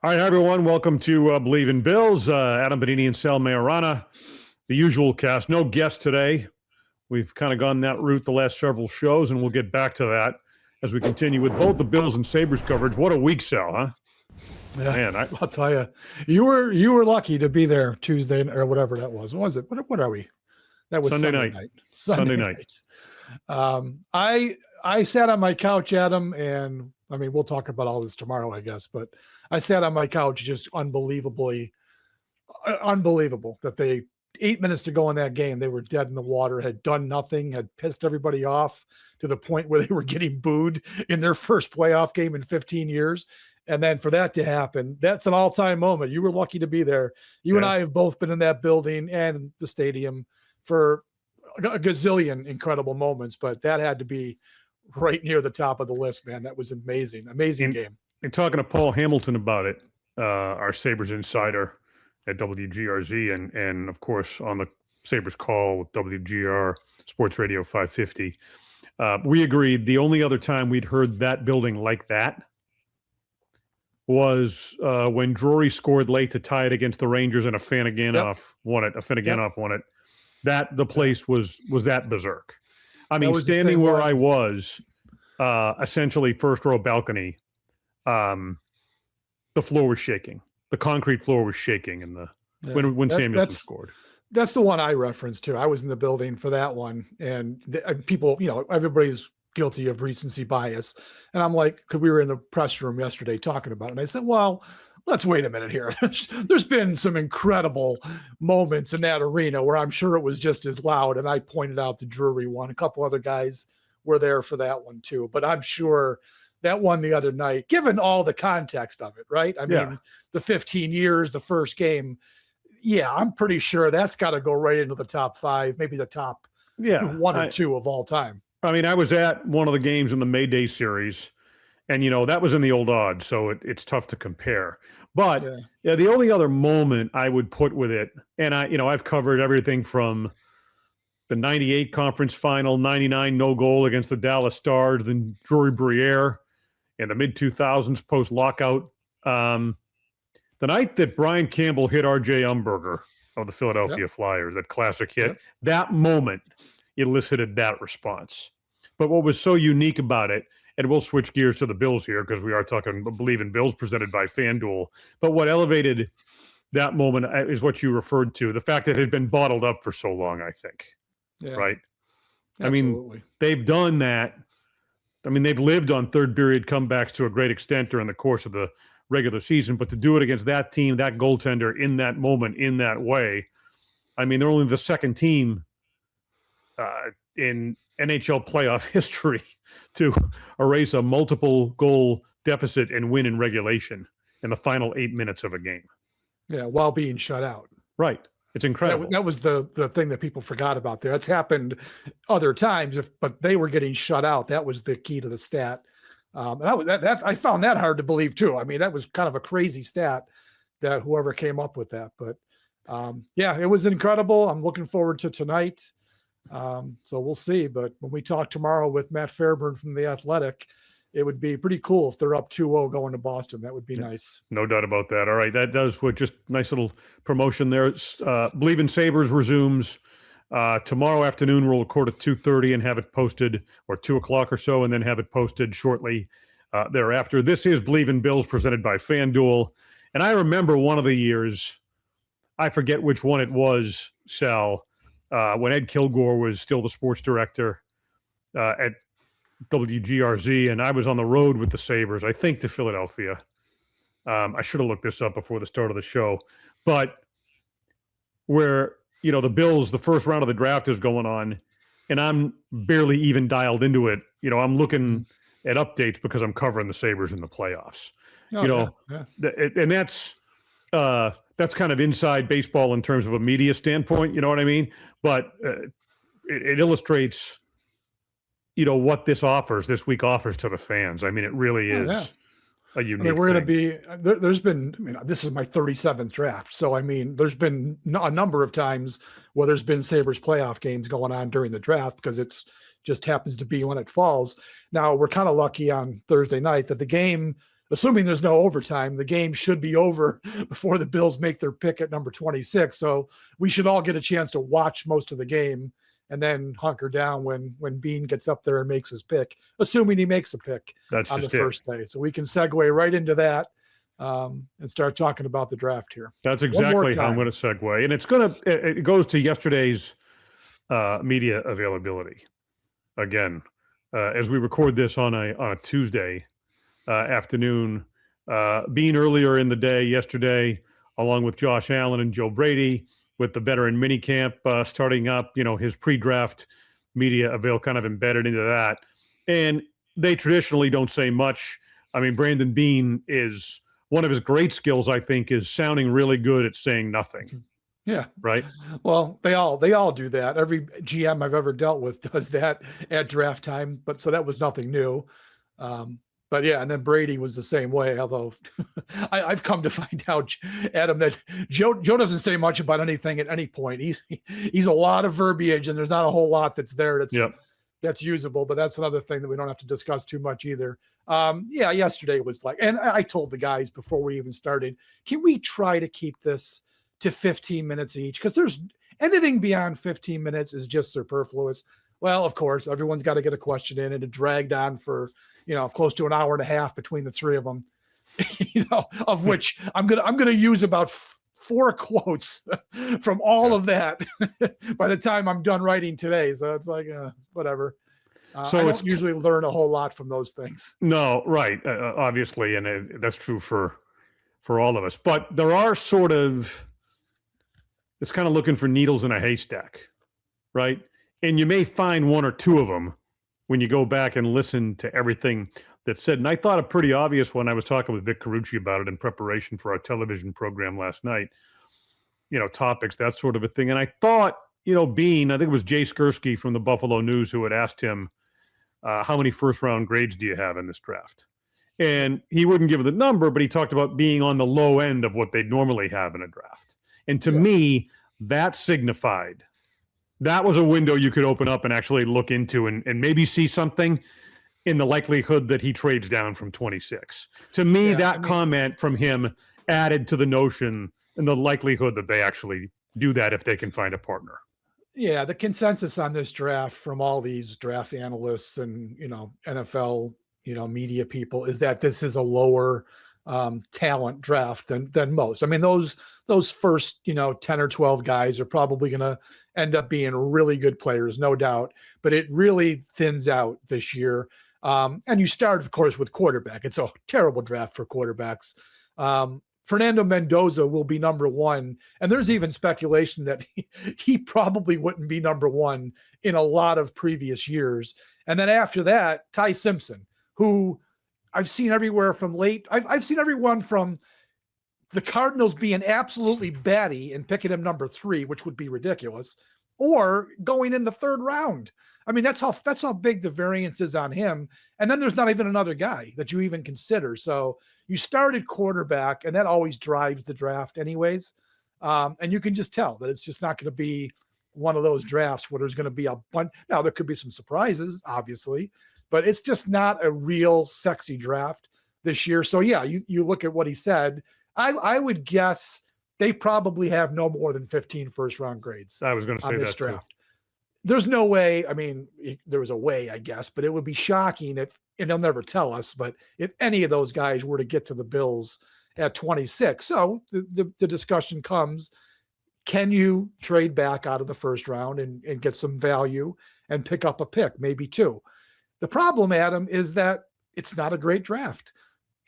All right, everyone. Welcome to Believe in Bills. Adam Benigni and Sal Maiorana, the usual cast. No guest today. We've kind of gone that route the last several shows, and we'll get back to that as we continue with both the Bills and Sabres coverage. What a week, Sal, huh? Yeah, man, I'll tell you, you were lucky to be there Tuesday or whatever that was. What was it? What are we? That was Sunday night. Sunday night. I sat on my couch, Adam, and I mean, we'll talk about all this tomorrow, I guess, but I sat on my couch just unbelievable that they 8 minutes to go in that game, they were dead in the water, had done nothing, had pissed everybody off to the point where they were getting booed in their first playoff game in 15 years. And then for that to happen, that's an all-time moment. You were lucky to be there. You and I have both been in that building and the stadium for a gazillion incredible moments, but that had to be right near the top of the list, man. That was amazing game. And talking to Paul Hamilton about it, our Sabres insider at WGRZ, and of course on the Sabres call with WGR Sports Radio 550, we agreed the only other time we'd heard that building like that was when Drury scored late to tie it against the Rangers and a Fanaganoff won it. Won it. That the place was that berserk. I mean, standing where I was, essentially first row balcony, the floor was shaking. The concrete floor was shaking, and when Samuelson scored. That's the one I referenced to. I was in the building for that one, and people, everybody's guilty of recency bias. And I'm like, because we were in the press room yesterday talking about it, and I said, well, let's wait a minute here. There's been some incredible moments in that arena where I'm sure it was just as loud. And I pointed out the Drury one. A couple other guys were there for that one too. But I'm sure that one the other night, given all the context of it, right? I mean, the 15 years, the first game. Yeah, I'm pretty sure that's got to go right into the top five, maybe the top one or two of all time. I mean, I was at one of the games in the Mayday series, and, that was in the old odds, so it's tough to compare. But the only other moment I would put with it, and I've covered everything from the 98 conference final, 99 no goal against the Dallas Stars, then Drury Briere in the mid-2000s post-lockout. The night that Brian Campbell hit R.J. Umberger of the Philadelphia Flyers, that classic hit, that moment elicited that response. But what was so unique about it, and we'll switch gears to the Bills here because we are talking Believe in Bills presented by FanDuel. But what elevated that moment is what you referred to, the fact that it had been bottled up for so long, I think. Yeah. Right? Absolutely. I mean, they've done that. I mean, they've lived on third period comebacks to a great extent during the course of the regular season, but to do it against that team, that goaltender in that moment, in that way, I mean, they're only the second team in NHL playoff history to erase a multiple goal deficit and win in regulation in the final 8 minutes of a game. Yeah, while being shut out. Right. It's incredible. That was the thing that people forgot about there. That's happened other times, but they were getting shut out. That was the key to the stat. And I found that hard to believe too. I mean, that was kind of a crazy stat that whoever came up with that. But it was incredible. I'm looking forward to tonight. So we'll see. But when we talk tomorrow with Matt Fairburn from The Athletic, it would be pretty cool if they're up 2-0 going to Boston. That would be nice. No doubt about that. All right. That does what just nice little promotion there. Believe in Sabres resumes tomorrow afternoon. We'll record at 2:30 and have it posted, or 2 o'clock or so, and then have it posted shortly thereafter. This is Believe in Bills presented by FanDuel. And I remember one of the years, I forget which one it was, Sal, when Ed Kilgore was still the sports director at WGRZ, and I was on the road with the Sabres, I think to Philadelphia. I should have looked this up before the start of the show. But where, the Bills, the first round of the draft is going on, and I'm barely even dialed into it. I'm looking at updates because I'm covering the Sabres in the playoffs. And that's kind of inside baseball in terms of a media standpoint, you know what I mean? But it illustrates, what this week offers to the fans. I mean, it really is a unique thing. We're going to be, there's been, this is my 37th draft. So, there's been a number of times where there's been Sabres playoff games going on during the draft because it's just happens to be when it falls. Now, we're kind of lucky on Thursday night that the game assuming there's no overtime, the game should be over before the Bills make their pick at number 26. So we should all get a chance to watch most of the game and then hunker down when Beane gets up there and makes his pick, assuming he makes a pick on the first day. So we can segue right into that and start talking about the draft here. That's exactly how I'm going to segue. And it goes to yesterday's media availability. Again, as we record this on a Tuesday afternoon, Beane earlier in the day yesterday, along with Josh Allen and Joe Brady, with the veteran minicamp starting up, his pre-draft media avail kind of embedded into that. And they traditionally don't say much. I mean, Brandon Beane is one of his great skills, I think, is sounding really good at saying nothing. Yeah. Right. Well, they all do that. Every GM I've ever dealt with does that at draft time. But so that was nothing new. But yeah, and then Brady was the same way. Although I've come to find out, Adam, that Joe doesn't say much about anything at any point. He's a lot of verbiage, and there's not a whole lot that's there that's usable. But that's another thing that we don't have to discuss too much either. Yeah, yesterday was like, and I told the guys before we even started, can we try to keep this to 15 minutes each? Because there's anything beyond 15 minutes is just superfluous. Well, of course, everyone's got to get a question in, and it dragged on for, close to an hour and a half between the three of them, of which I'm going to use about 4 quotes from all of that by the time I'm done writing today. So it's like, whatever. So I don't usually learn a whole lot from those things. No, right. Obviously. And that's true for all of us, but there are it's kind of looking for needles in a haystack, right? And you may find 1 or 2 of them when you go back and listen to everything that's said. And I thought a pretty obvious one. I was talking with Vic Carucci about it in preparation for our television program last night, topics, that sort of a thing. And I thought, Beane, I think it was Jay Skursky from the Buffalo News who had asked him, how many first-round grades do you have in this draft? And he wouldn't give the number, but he talked about being on the low end of what they'd normally have in a draft. And to me, that signified that was a window you could open up and actually look into and maybe see something in the likelihood that he trades down from 26. To me, comment from him added to the notion and the likelihood that they actually do that if they can find a partner. Yeah, the consensus on this draft from all these draft analysts and, NFL, media people is that this is a lower talent draft than most. I mean, those first, 10 or 12 guys are probably going to end up being really good players, no doubt, but it really thins out this year. And you start, of course, with quarterback. It's a terrible draft for quarterbacks. Fernando Mendoza will be number 1. And there's even speculation that he probably wouldn't be number 1 in a lot of previous years. And then after that, Ty Simpson, who I've seen everywhere from I've seen everyone from the Cardinals being absolutely batty and picking him number 3, which would be ridiculous, or going in the 3rd round. I mean, that's how big the variance is on him. And then there's not even another guy that you even consider. So you started quarterback, and that always drives the draft anyways. And you can just tell that it's just not going to be one of those drafts where there's going to be a bunch. Now, there could be some surprises, obviously, but it's just not a real sexy draft this year. So yeah, you look at what he said. I would guess they probably have no more than 15 first-round grades. I was going to say this that draft. Too. There's no way. I mean, there was a way, I guess, but it would be shocking if, and they'll never tell us, but if any of those guys were to get to the Bills at 26. So the discussion comes, can you trade back out of the first round and get some value and pick up a pick, maybe 2? The problem, Adam, is that it's not a great draft.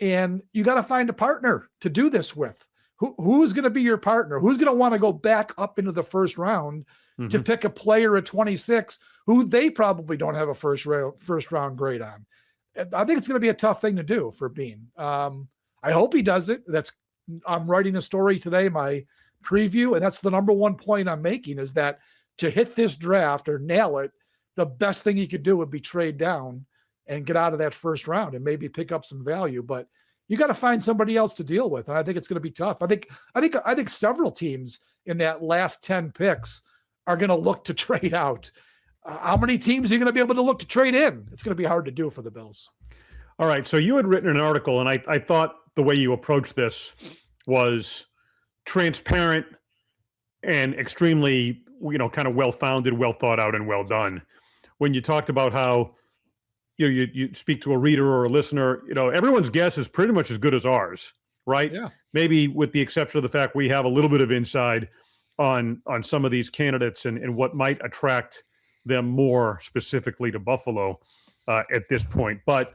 And you got to find a partner to do this with. Who's going to be your partner? Who's going to want to go back up into the first round to pick a player at 26 who they probably don't have a first round grade on? I think it's going to be a tough thing to do for Beane. I hope he does it. I'm writing a story today, my preview, and that's the number 1 point I'm making, is that to hit this draft or nail it, the best thing he could do would be trade down and get out of that first round and maybe pick up some value. But you got to find somebody else to deal with. And I think it's going to be tough. I think several teams in that last 10 picks are going to look to trade out. How many teams are you going to be able to look to trade in? It's going to be hard to do for the Bills. All right. So you had written an article, and I thought the way you approached this was transparent and extremely, kind of well-founded, well thought out, and well done. When you talked about how you speak to a reader or a listener, everyone's guess is pretty much as good as ours, right? Yeah. Maybe with the exception of the fact we have a little bit of inside on some of these candidates and what might attract them more specifically to Buffalo at this point. But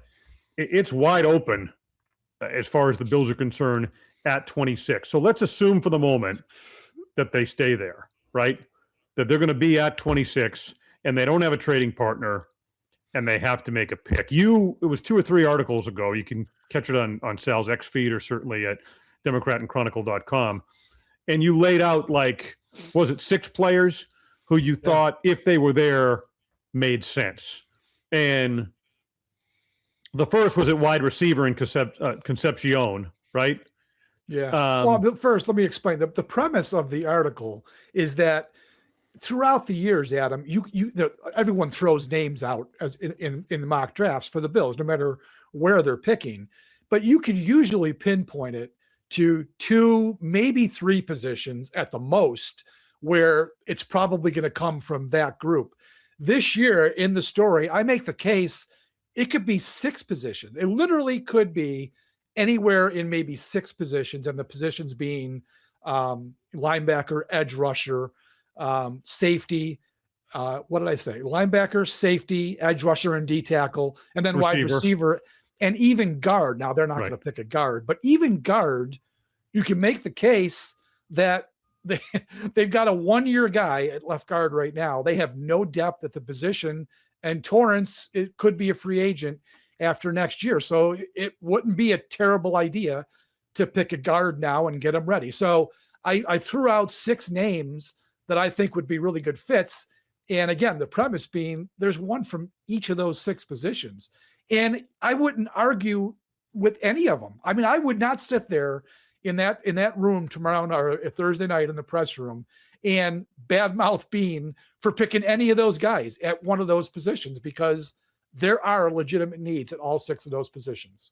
it's wide open as far as the Bills are concerned at 26. So let's assume for the moment that they stay there, right? That they're going to be at 26 and they don't have a trading partner and they have to make a pick. It was 2 or 3 articles ago. You can catch it on Sal's X feed or certainly at democratandchronicle.com. And you laid out was it 6 players who you thought if they were there made sense? And the first was at wide receiver in Concepcion, right? Yeah. Well, first, let me explain. The premise of the article is that throughout the years, Adam, everyone throws names out as in the mock drafts for the Bills, no matter where they're picking. But you can usually pinpoint it to 2, maybe 3 positions at the most, where it's probably going to come from that group. This year in the story, I make the case it could be 6 positions. It literally could be anywhere in maybe 6 positions, and the positions being linebacker, edge rusher, safety. What did I say? Linebacker, safety, edge rusher, and D tackle, and then wide receiver, and even guard. Now they're not going to pick a guard, but even guard, you can make the case that they've got a 1-year guy at left guard right now. They have no depth at the position, and Torrance, it could be a free agent after next year. So it wouldn't be a terrible idea to pick a guard now and get him ready. So I threw out 6 names that I think would be really good fits. And again, the premise being there's one from each of those 6 positions. And I wouldn't argue with any of them. I mean, I would not sit there in that room tomorrow or Thursday night in the press room and badmouth Beane for picking any of those guys at one of those positions, because there are legitimate needs at all 6 of those positions.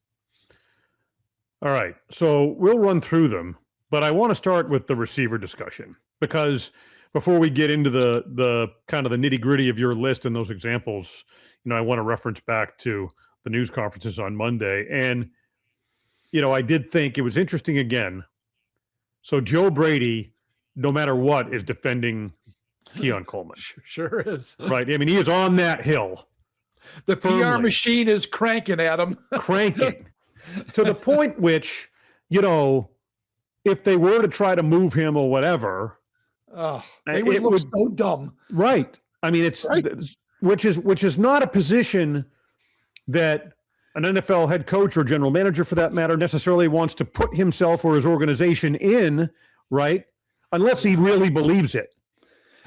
All right. So we'll run through them, but I want to start with the receiver discussion, because before we get into the kind of the nitty gritty of your list and those examples, I want to reference back to the news conferences on Monday. And, I did think it was interesting again. So Joe Brady, no matter what, is defending Keon Coleman. Sure is. Right. I mean, he is on that hill. The PR machine is cranking, Adam. Cranking. To the point which, if they were to try to move him or whatever, they would look so dumb. Right. I mean, which is not a position that an NFL head coach or general manager, for that matter, necessarily wants to put himself or his organization in, right? Unless he really believes it.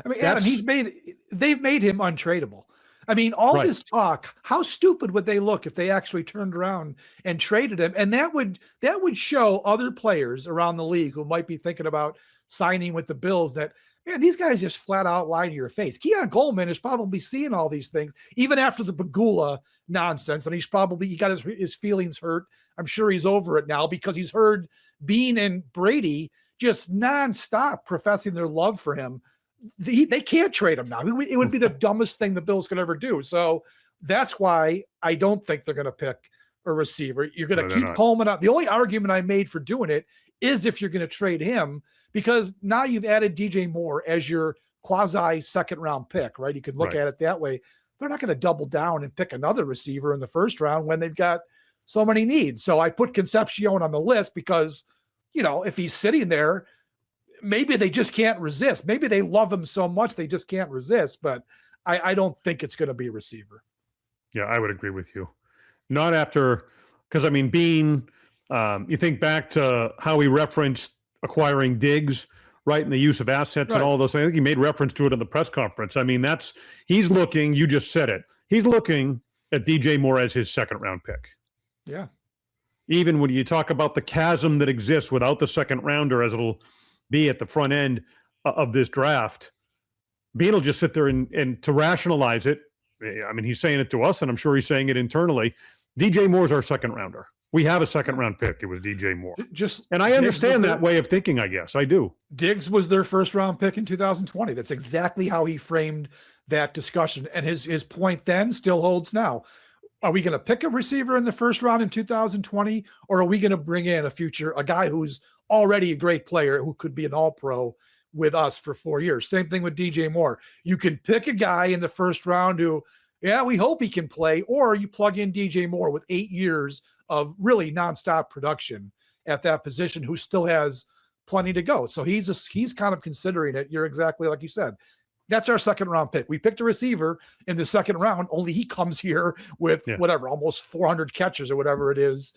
I mean, Adam, they've made him untradeable. I mean, all this talk, how stupid would they look if they actually turned around and traded him? And that would show other players around the league who might be thinking about signing with the Bills that, man, these guys just flat out lie to your face. Keon Coleman is probably seeing all these things, even after the Bagula nonsense, and he got his feelings hurt. I'm sure he's over it now because he's heard Beane and Brady just nonstop professing their love for him. They can't trade him now. It would be the dumbest thing the Bills could ever do. So that's why I don't think they're going to pick a receiver. You're going to keep Coleman up. The only argument I made for doing it is if you're going to trade him, because now you've added DJ Moore as your quasi second round pick, right? You could look at it that way. They're not going to double down and pick another receiver in the first round when they've got so many needs. So I put Concepcion on the list because, if he's sitting there, maybe they just can't resist. Maybe they love him so much they just can't resist, but I don't think it's going to be a receiver. Yeah, I would agree with you. Not after, because I mean, Beane, you think back to how he referenced acquiring Diggs, right, and the use of assets and all those things. I think he made reference to it in the press conference. I mean, he's looking, you just said it, he's looking at DJ Moore as his second round pick. Yeah. Even when you talk about the chasm that exists without the second rounder, as it'll be at the front end of this draft, Beane will just sit there and to rationalize it. I mean, he's saying it to us, and I'm sure he's saying it internally. DJ Moore's our second rounder. We have a second round pick. It was DJ Moore. And I Diggs understand that way of thinking, I guess. I do. Diggs was their first round pick in 2020. That's exactly how he framed that discussion. And his point then still holds now. Are we going to pick a receiver in the first round in 2020, or are we going to bring in a guy who's already a great player who could be an all-pro with us for 4 years? Same thing with DJ Moore. You can pick a guy in the first round who, yeah, we hope he can play, or you plug in DJ Moore with 8 years of really nonstop production at that position who still has plenty to go. So he's kind of considering it. You're exactly like you said. That's our second round pick. We picked a receiver in the second round, only he comes here with almost 400 catches or whatever it is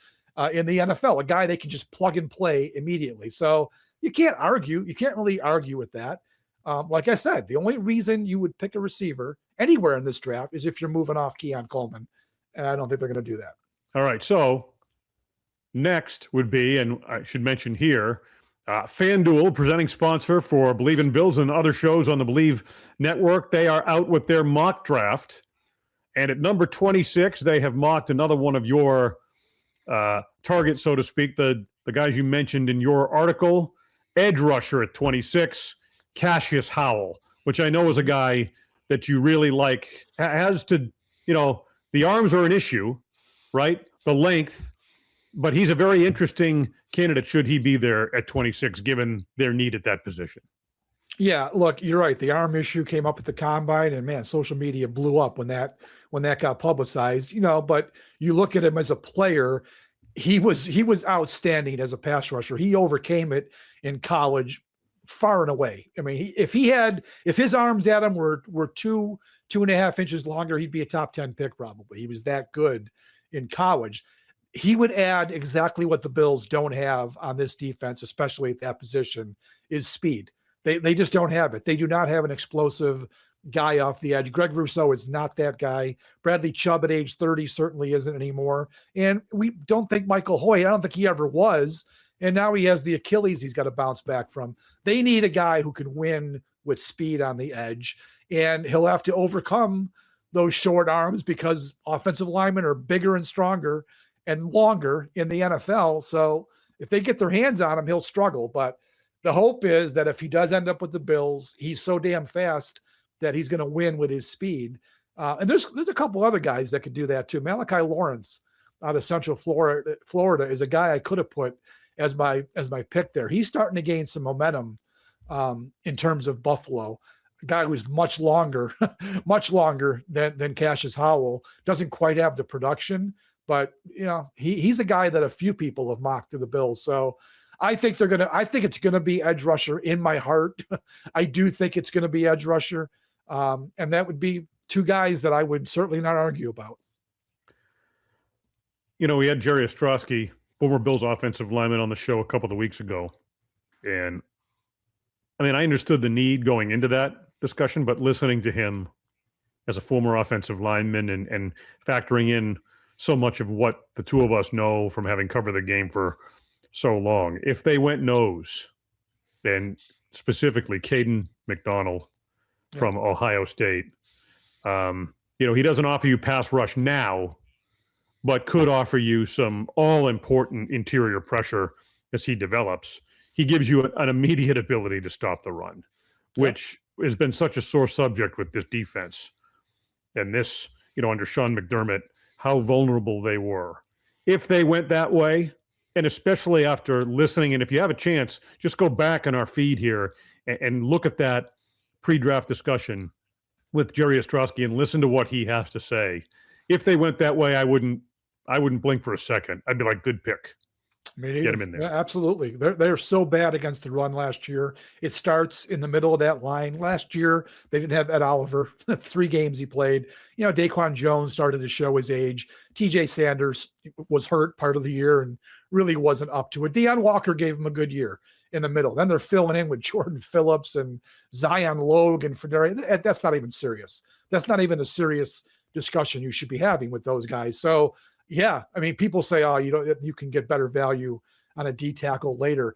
in the NFL, a guy they can just plug and play immediately. So you can't argue. You can't really argue with that. Like I said, the only reason you would pick a receiver anywhere in this draft is if you're moving off Keon Coleman. And I don't think they're going to do that. All right. So next would be, and I should mention here, FanDuel, presenting sponsor for Believe in Bills and other shows on the Believe Network. They are out with their mock draft. And at number 26, they have mocked another one of your targets, so to speak, the guys you mentioned in your article. Edge rusher at 26, Cassius Howell, which I know is a guy that you really like. Has to, the arms are an issue, right? The length. But he's a very interesting candidate should he be there at 26, given their need at that position. Yeah, look, you're right. The arm issue came up at the combine, and man, social media blew up when that got publicized. But you look at him as a player, he was outstanding as a pass rusher. He overcame it in college far and away. I mean, if his arms at him were 2.5 inches longer, he'd be a top 10 pick probably. He was that good in college. He would add exactly what the Bills don't have on this defense, especially at that position, is speed. They just don't have it. They do not have an explosive guy off the edge. Greg Rousseau is not that guy. Bradley Chubb at age 30 certainly isn't anymore. And we don't think Michael Hoyt, I don't think he ever was. And now he has the Achilles he's got to bounce back from. They need a guy who can win with speed on the edge. And he'll have to overcome those short arms because offensive linemen are bigger and stronger and longer in the NFL. So if they get their hands on him, he'll struggle. But the hope is that if he does end up with the Bills, he's so damn fast that he's going to win with his speed. And there's a couple other guys that could do that too. Malachi Lawrence out of Central Florida is a guy I could have put as my pick there. He's starting to gain some momentum in terms of Buffalo. A guy who's much longer than Cassius Howell. Doesn't quite have the production, but he's a guy that a few people have mocked to the Bills. So I think it's gonna be edge rusher in my heart. I do think it's gonna be edge rusher. And that would be two guys that I would certainly not argue about. We had Jerry Ostrowski, former Bills offensive lineman, on the show a couple of weeks ago. And I mean, I understood the need going into that discussion, but listening to him as a former offensive lineman and factoring in so much of what the two of us know from having covered the game for so long. If they went nose, then specifically Caden McDonald from Ohio State, he doesn't offer you pass rush now, but could offer you some all-important interior pressure as he develops. He gives you an immediate ability to stop the run, which has been such a sore subject with this defense. And this, under Sean McDermott, how vulnerable they were. If they went that way, and especially after listening, and if you have a chance, just go back in our feed here and look at that pre-draft discussion with Jerry Ostrowski and listen to what he has to say. If they went that way, I wouldn't blink for a second. I'd be like, good pick. Get him in there. Yeah, absolutely. They're so bad against the run last year. It starts in the middle of that line. Last year, they didn't have Ed Oliver. 3 games he played. Daquan Jones started to show his age. TJ Sanders was hurt part of the year and really wasn't up to it. Deion Walker gave him a good year in the middle. Then they're filling in with Jordan Phillips and Zion Logue and Federi. That's not even serious. That's not even a serious discussion you should be having with those guys. So, yeah, I mean, people say, you can get better value on a D tackle later.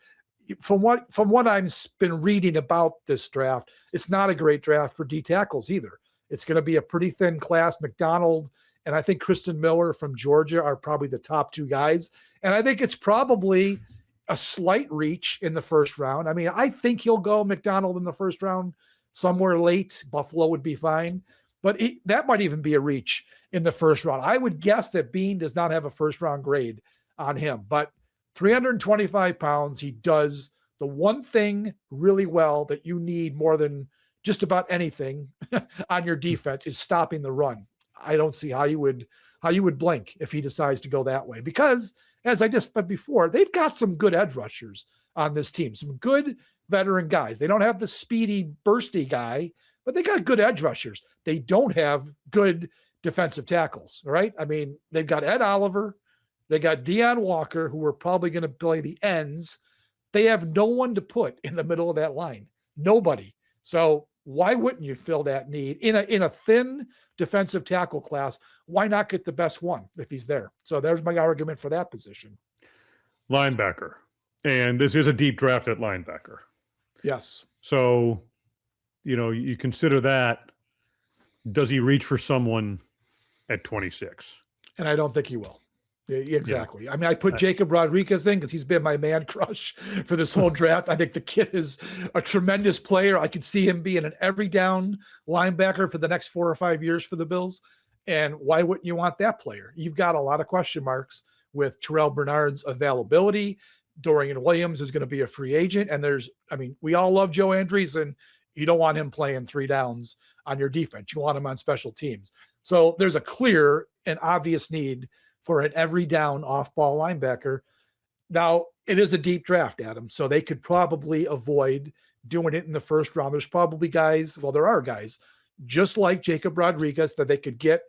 From what I've been reading about this draft, it's not a great draft for D tackles either. It's going to be a pretty thin class. McDonald And I think Kristen Miller from Georgia are probably the top two guys. And I think it's probably a slight reach in the first round. I mean, I think he'll go McDonald in the first round somewhere late. Buffalo would be fine. But that might even be a reach in the first round. I would guess that Beane does not have a first round grade on him. But 325 pounds, he does the one thing really well that you need more than just about anything on your defense is stopping the run. I don't see how you would blink if he decides to go that way, because as I just said before, they've got some good edge rushers on this team, some good veteran guys. They don't have the speedy, bursty guy, but they got good edge rushers. They don't have good defensive tackles, right? I mean, they've got Ed Oliver, they got Deion Walker, who are probably going to play the ends. They have no one to put in the middle of that line. Nobody. So why wouldn't you fill that need in a thin defensive tackle class? Why not get the best one if he's there? So there's my argument for that position. Linebacker. And this is a deep draft at linebacker. Yes. So, you consider that. Does he reach for someone at 26? And I don't think he will. Exactly. Yeah. I mean, I put Jacob Rodriguez in because he's been my man crush for this whole draft. I think the kid is a tremendous player. I could see him being an every down linebacker for the next 4 or 5 years for the Bills. And why wouldn't you want that player? You've got a lot of question marks with Terrell Bernard's availability. Dorian Williams is going to be a free agent. And we all love Joe Andreessen. You don't want him playing 3 downs on your defense. You want him on special teams. So there's a clear and obvious need for an every down off-ball linebacker. Now, it is a deep draft, Adam, so they could probably avoid doing it in the first round. There's probably there are guys just like Jacob Rodriguez that they could get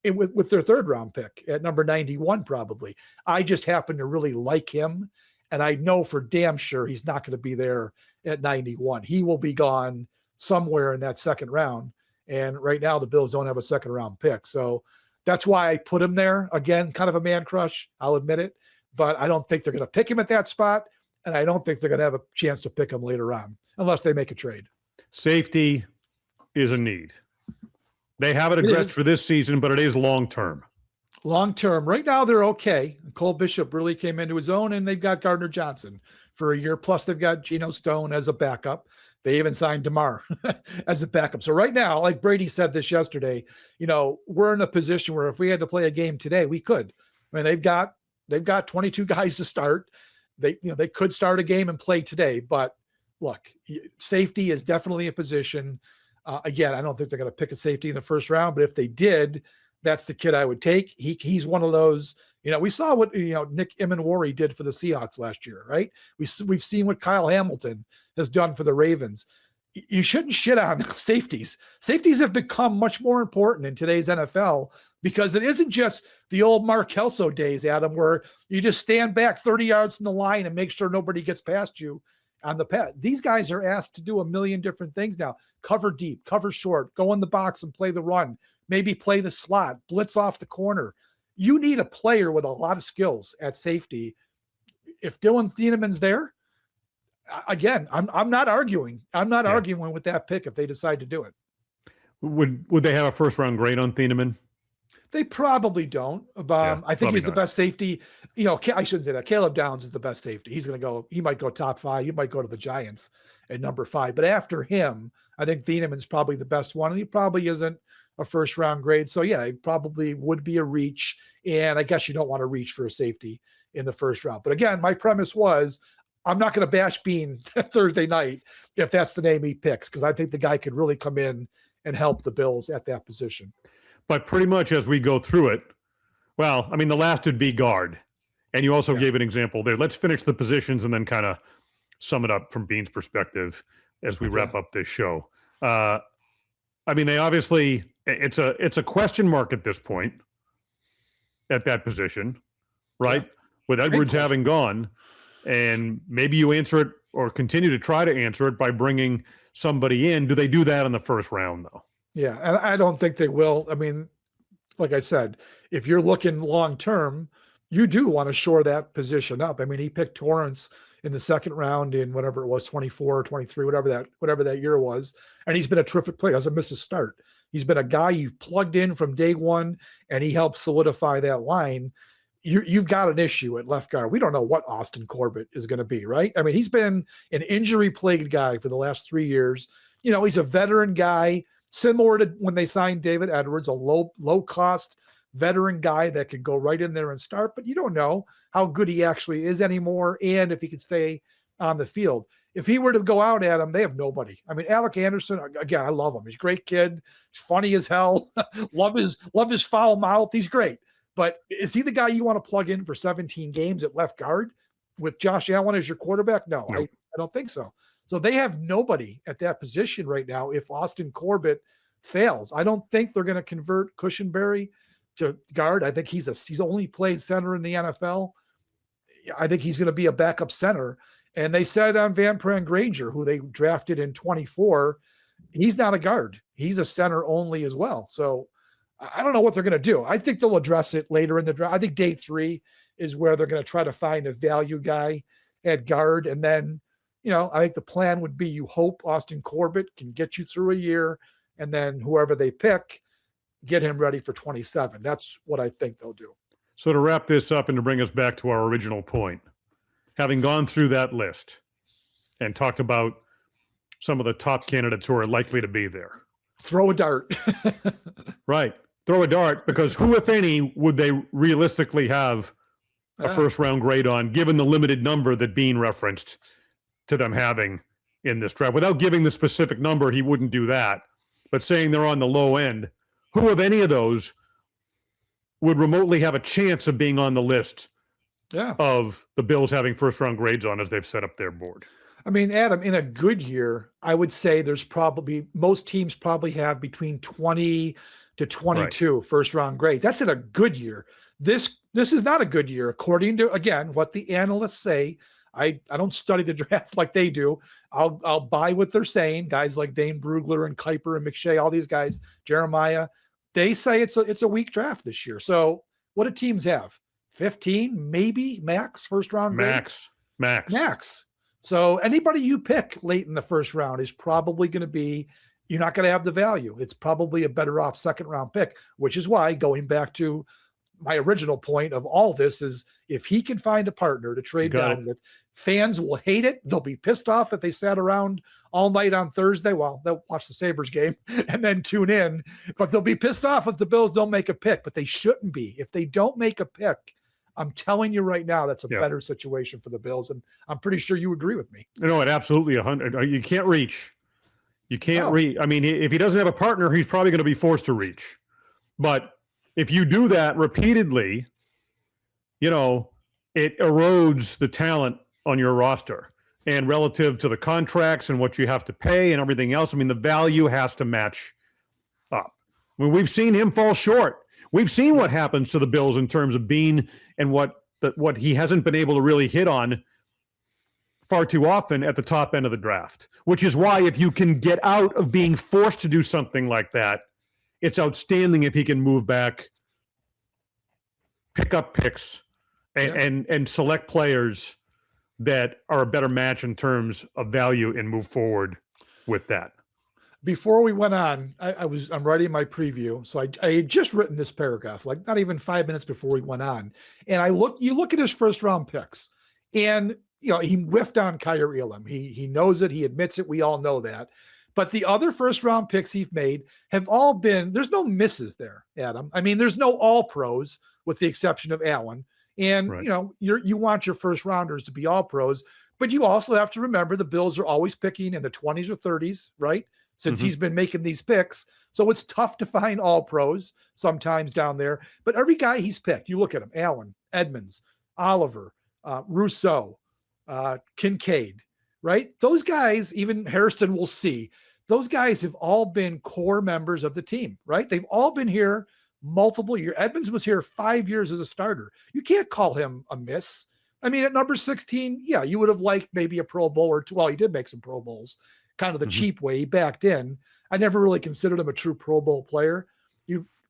in with their third round pick at number 91 probably. I just happen to really like him, and I know for damn sure he's not going to be there at 91. He will be gone somewhere in that second round, and right now the Bills don't have a second round pick. So that's why I put him there. Again, kind of a man crush, I'll admit it. But I don't think they're going to pick him at that spot, and I don't think they're going to have a chance to pick him later on unless they make a trade. Safety is a need. They have it addressed for this season, but it is long-term. Long-term. Right now, they're okay. Cole Bishop really came into his own, and they've got Gardner Johnson for a year. Plus, they've got Geno Stone as a backup. They even signed DeMar as a backup. So right now, like Brady said this yesterday, we're in a position where if we had to play a game today, we could. I mean, they've got 22 guys to start. They could start a game and play today. But look, safety is definitely a position. Again, I don't think they're going to pick a safety in the first round, but if they did, that's the kid I would take. He's one of those. We saw what Nick Emenwari did for the Seahawks last year, right? We've seen what Kyle Hamilton has done for the Ravens. You shouldn't shit on safeties. Safeties have become much more important in today's NFL because it isn't just the old Mark Kelso days, Adam, where you just stand back 30 yards from the line and make sure nobody gets past you on the pad. These guys are asked to do a million different things now. Cover deep, cover short, go in the box and play the run, maybe play the slot, blitz off the corner. You need a player with a lot of skills at safety. If Dylan Thieneman's there, again, I'm not arguing. I'm not arguing with that pick if they decide to do it. Would they have a first round grade on Thieneman? They probably don't. I think he's the best safety. I shouldn't say that. Caleb Downs is the best safety. He's going to go. He might go top 5. He might go to the Giants at number 5. But after him, I think Thieneman's probably the best one, and he probably isn't a first round grade. So yeah, it probably would be a reach. And I guess you don't want to reach for a safety in the first round. But again, my premise was I'm not going to bash Beane Thursday night if that's the name he picks, because I think the guy could really come in and help the Bills at that position. But pretty much as we go through it, the last would be guard. And you also gave an example there. Let's finish the positions and then kind of sum it up from Beane's perspective as we wrap up this show. They obviously, it's a question mark at this point at that position, right? Yeah. With Edwards having gone, and maybe you answer it or continue to try to answer it by bringing somebody in. Do they do that in the first round, though? Yeah, and I don't think they will. I mean, like I said, if you're looking long-term, you do want to shore that position up. I mean, he picked Torrance in the second round in whatever it was, 24 or 23, whatever that year was. And he's been a terrific player. Doesn't miss a start. He's been a guy you've plugged in from day one, and he helped solidify that line. You've got an issue at left guard. We don't know what Austin Corbett is going to be, right? I mean, he's been an injury-plagued guy for the last 3 years. He's a veteran guy, similar to when they signed David Edwards, a low-cost veteran guy that could go right in there and start, but you don't know how good he actually is anymore and if he could stay on the field. If he were to go out at him, they have nobody. I mean, Alec Anderson, again, I love him. He's a great kid. He's funny as hell. love his foul mouth. He's great. But is he the guy you want to plug in for 17 games at left guard with Josh Allen as your quarterback? No, Nope. I don't think so. So they have nobody at that position right now if Austin Corbett fails. I don't think they're going to convert Cushenberry to guard. I think he's only played center in the NFL. I think he's going to be a backup center. And they said on Van Pran Granger, who they drafted in 24, he's not a guard. He's a center only as well. So I don't know what they're going to do. I think they'll address it later in the draft. I think day 3 is where they're going to try to find a value guy at guard. And then, I think the plan would be you hope Austin Corbett can get you through a year, and then whoever they pick, get him ready for 27. That's what I think they'll do. So to wrap this up and to bring us back to our original point, having gone through that list and talked about some of the top candidates who are likely to be there. Throw a dart. Right. Throw a dart, because who, if any, would they realistically have a first-round grade on, given the limited number that Beane referenced to them having in this draft? Without giving the specific number, he wouldn't do that. But saying they're on the low end, who of any of those would remotely have a chance of being on the list of the Bills having first-round grades on as they've set up their board? I mean, Adam, in a good year, I would say there's probably most teams probably have between 20 to 22 first-round grades. That's in a good year. This is not a good year, according to, again, what the analysts say. I don't study the draft like they do. I'll buy what they're saying. Guys like Dane Brugler and Kuiper and McShay, all these guys, Jeremiah, they say it's a weak draft this year. So what do teams have? 15, maybe max first-round grades? Max. So anybody you pick late in the first round is probably going to be, you're not going to have the value. It's probably a better off second round pick, which is why, going back to my original point of all this, is if he can find a partner to trade down with, fans will hate it. They'll be pissed off if they sat around all night on Thursday. Well, they'll watch the Sabres game and then tune in, but they'll be pissed off if the Bills don't make a pick, but they shouldn't be. If they don't make a pick, I'm telling you right now, that's a better situation for the Bills, and I'm pretty sure you agree with me. No, it absolutely 100. You can't reach. You can't reach. I mean, if he doesn't have a partner, he's probably going to be forced to reach. But if you do that repeatedly, it erodes the talent on your roster. And relative to the contracts and what you have to pay and everything else, I mean, the value has to match up. I mean, we've seen him fall short. We've seen what happens to the Bills in terms of Beane and what he hasn't been able to really hit on far too often at the top end of the draft, which is why if you can get out of being forced to do something like that, it's outstanding if he can move back, pick up picks, and select players that are a better match in terms of value and move forward with that. Before we went on, I'm writing my preview. So I had just written this paragraph, like not even 5 minutes before we went on. And you look at his first round picks, and he whiffed on Kyer Elam. He knows it, he admits it, we all know that. But the other first round picks he's made have all been, there's no misses there, Adam. I mean, there's no all pros with the exception of Allen. And you want your first rounders to be all pros, but you also have to remember the Bills are always picking in the 20s or 30s, right? Since he's been making these picks. So it's tough to find all pros sometimes down there. But every guy he's picked, you look at him, Allen, Edmonds, Oliver, Rousseau, Kincaid, right? Those guys, even Hairston will see, those guys have all been core members of the team, right? They've all been here multiple years. Edmonds was here 5 years as a starter. You can't call him a miss. I mean, at number 16, you would have liked maybe a Pro Bowl or two. Well, he did make some Pro Bowls, kind of the cheap way. He backed in. I never really considered him a true Pro Bowl player.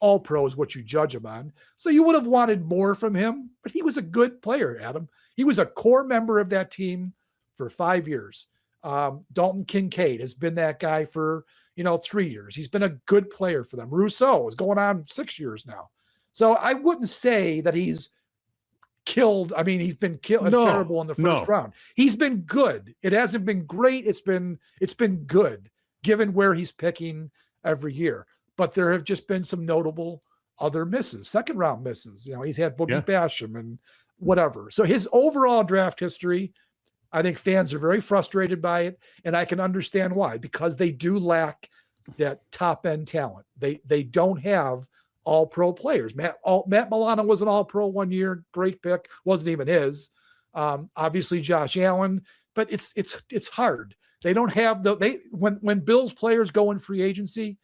All pro is what you judge him on. So you would have wanted more from him, but he was a good player, Adam. He was a core member of that team for 5 years. Dalton Kincaid has been that guy for, 3 years. He's been a good player for them. Rousseau is going on 6 years now. So I wouldn't say that he's killed. I mean, he's been terrible in the first round. He's been good. It hasn't been great. It's been good given where he's picking every year. But there have just been some notable other misses, second round misses. He's had Boogie Basham and whatever. So his overall draft history, I think fans are very frustrated by it, and I can understand why, because they do lack that top end talent. They don't have all pro players. Matt Milano was an all pro 1 year, great pick, wasn't even his. Obviously Josh Allen, but it's hard. They don't have when Bills players go in free agency,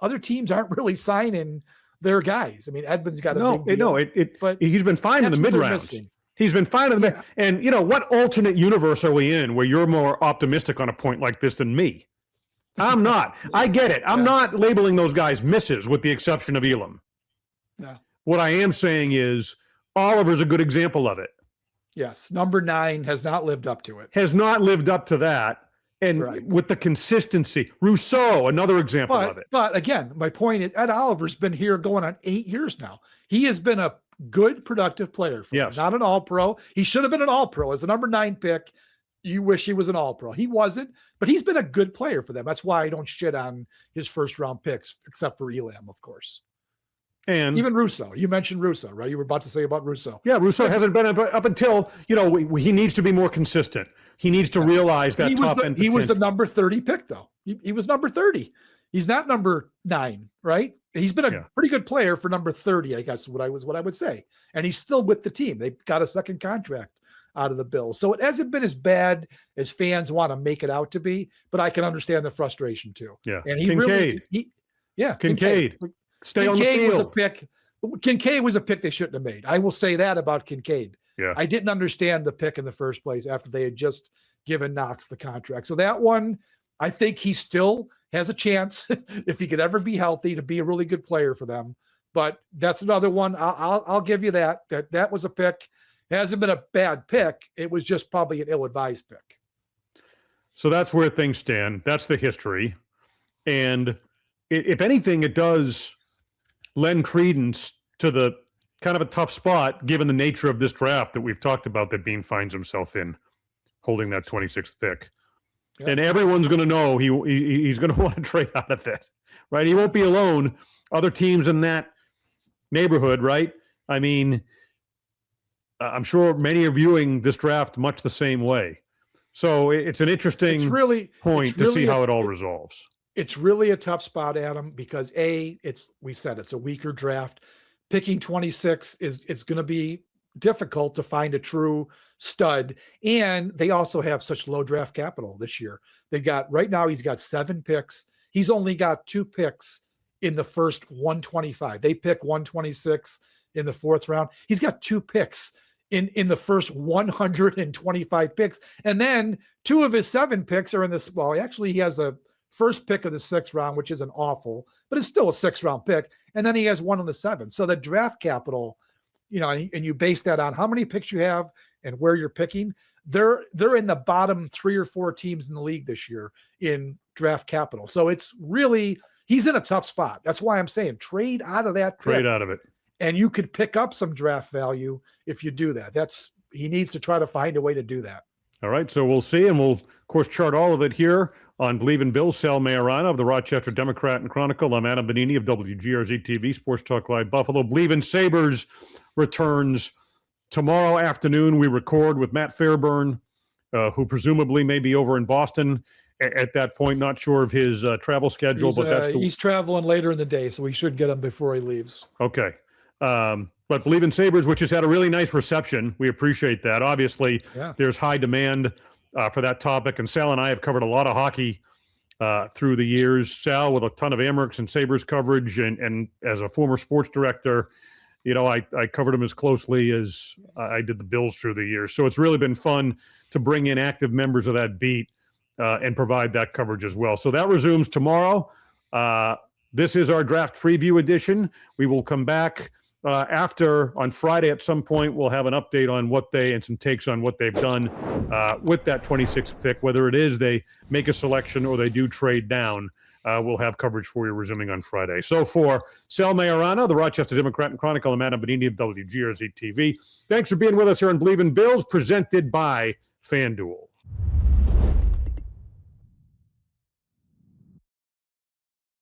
other teams aren't really signing their guys. I mean, Edmonds got a big deal, but he's been fine in the mid rounds. He's been fine in the mid. And what alternate universe are we in where you're more optimistic on a point like this than me? I'm not. I get it. I'm not labeling those guys misses with the exception of Elam. No. What I am saying is Oliver's a good example of it. Yes. Number 9 has not lived up to it. Has not lived up to that. And with the consistency, Rousseau, another example of it. But again, my point is Ed Oliver's been here going on 8 years now. He has been a good, productive player for them. Not an all-pro. He should have been an all-pro. As the number 9 pick, you wish he was an all-pro. He wasn't, but he's been a good player for them. That's why I don't shit on his first-round picks, except for Elam, of course. And even Rousseau. You mentioned Rousseau, right? You were about to say about Rousseau. Yeah, Rousseau hasn't been up until, he needs to be more consistent. He needs to realize that top end. He was the number 30 pick, though. He was number 30. He's not number 9, right? He's been a pretty good player for number 30, I guess, what I would say. And he's still with the team. They got a second contract out of the Bills. So it hasn't been as bad as fans want to make it out to be, but I can understand the frustration too. Yeah. And Kincaid. Kincaid. Stay on the field. Kincaid was a pick they shouldn't have made. I will say that about Kincaid. Yeah. I didn't understand the pick in the first place after they had just given Knox the contract. So that one, I think he still has a chance if he could ever be healthy to be a really good player for them. But that's another one. I'll give you that was a pick. It hasn't been a bad pick. It was just probably an ill-advised pick. So that's where things stand. That's the history. And if anything, it does lend credence to the kind of a tough spot, given the nature of this draft that we've talked about that Beane finds himself in, holding that 26th pick. Yeah. And everyone's going to know he's going to want to trade out of it, right? He won't be alone. Other teams in that neighborhood, right? I mean, I'm sure many are viewing this draft much the same way. So it's an interesting point to see how it all resolves. It's really a tough spot, Adam, because it's a weaker draft. Picking 26 is going to be difficult to find a true stud. And they also have such low draft capital this year. Right now he's got 7 picks. He's only got 2 picks in the first 125. They pick 126 in the 4th round. He's got 2 picks in the first 125 picks. And then 2 of his 7 picks are in this. Well, actually he has a first pick of the 6th round, which isn't awful, but it's still a 6th round pick. And then he has 1 in the 7th. So the draft capital, and you base that on how many picks you have and where you're picking. They're in the bottom 3 or 4 teams in the league this year in draft capital. So it's really, he's in a tough spot. That's why I'm saying trade out of that pick. Trade out of it. And you could pick up some draft value if you do that. He needs to try to find a way to do that. All right. So we'll see. And we'll, of course, chart all of it here on Believe in Bills. Sal Maiorana of the Rochester Democrat and Chronicle. I'm Adam Benigni of WGRZ TV, Sports Talk Live Buffalo. Believe in Sabres returns tomorrow afternoon. We record with Matt Fairburn, who presumably may be over in Boston at that point. Not sure of his travel schedule, but he's traveling later in the day, so we should get him before he leaves. Okay. But Believe in Sabres, which has had a really nice reception. We appreciate that. Obviously, there's high demand for that topic. And Sal and I have covered a lot of hockey through the years. Sal with a ton of Amerks and Sabres coverage. And as a former sports director, I covered him as closely as I did the Bills through the years. So it's really been fun to bring in active members of that beat and provide that coverage as well. So that resumes tomorrow. This is our draft preview edition. We will come back on Friday at some point. We'll have an update on and some takes on what they've done with that 26th pick, whether it is they make a selection or they do trade down. we'll have coverage for you resuming on Friday. So for Sal Maiorana, the Rochester Democrat and Chronicle, I'm Adam Benigni of WGRZ TV. Thanks for being with us here on Believe in Bills, presented by FanDuel.